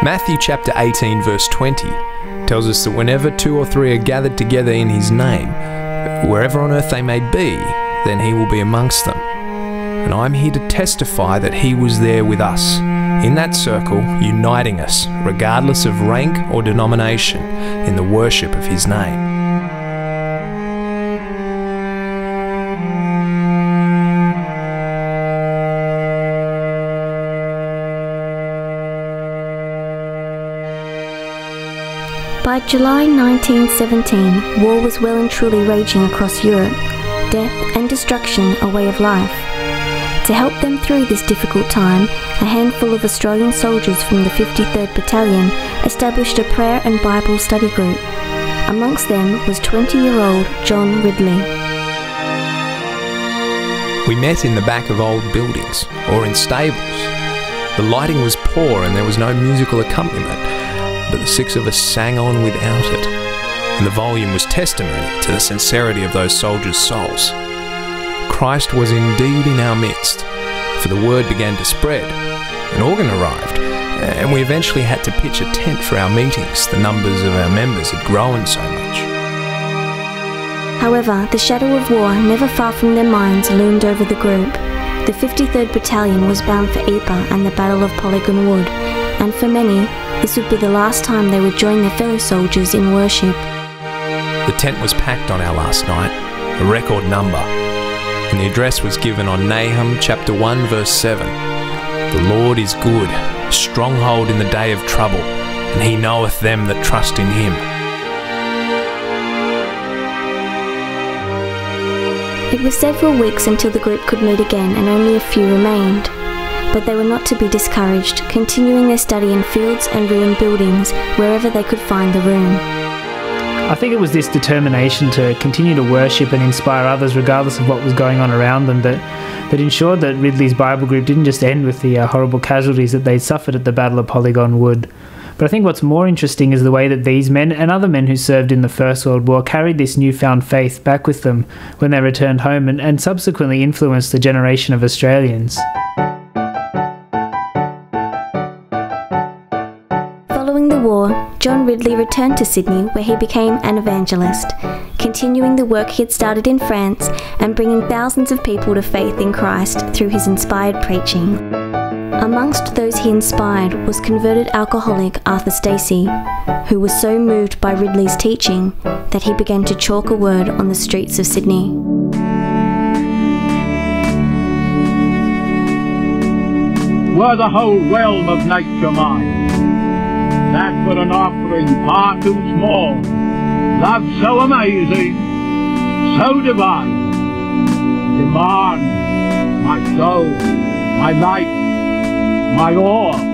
Matthew chapter 18 verse 20 tells us that whenever 2 or 3 are gathered together in his name, wherever on earth they may be, then he will be amongst them. And I'm here to testify that he was there with us, in that circle, uniting us, regardless of rank or denomination, in the worship of his name. By July 1917, war was well and truly raging across Europe, death and destruction a way of life. To help them through this difficult time, a handful of Australian soldiers from the 53rd Battalion established a prayer and Bible study group. Amongst them was 20-year-old John Ridley. We met in the back of old buildings, or in stables. The lighting was poor and there was no musical accompaniment, but the 6 of us sang on without it, and the volume was testimony to the sincerity of those soldiers' souls. Christ was indeed in our midst, for the word began to spread. An organ arrived, and we eventually had to pitch a tent for our meetings. The numbers of our members had grown so much. However, the shadow of war never far from their minds loomed over the group. The 53rd Battalion was bound for Ypres and the Battle of Polygon Wood, and for many, this would be the last time they would join their fellow soldiers in worship. The tent was packed on our last night, a record number, and the address was given on Nahum chapter 1 verse 7. The Lord is good, a stronghold in the day of trouble, and he knoweth them that trust in him. It was several weeks until the group could meet again, and only a few remained. But they were not to be discouraged, continuing their study in fields and ruined buildings, wherever they could find the room. I think it was this determination to continue to worship and inspire others regardless of what was going on around them that ensured that Ridley's Bible group didn't just end with the horrible casualties that they'd suffered at the Battle of Polygon Wood. But I think what's more interesting is the way that these men and other men who served in the First World War carried this newfound faith back with them when they returned home and subsequently influenced a generation of Australians. Following the war, John Ridley returned to Sydney, where he became an evangelist, continuing the work he had started in France and bringing thousands of people to faith in Christ through his inspired preaching. Amongst those he inspired was converted alcoholic Arthur Stacey, who was so moved by Ridley's teaching that he began to chalk a word on the streets of Sydney. Were the whole realm of nature mine, that were an offering far too small. Love so amazing, so divine, demand my soul, my life, my all.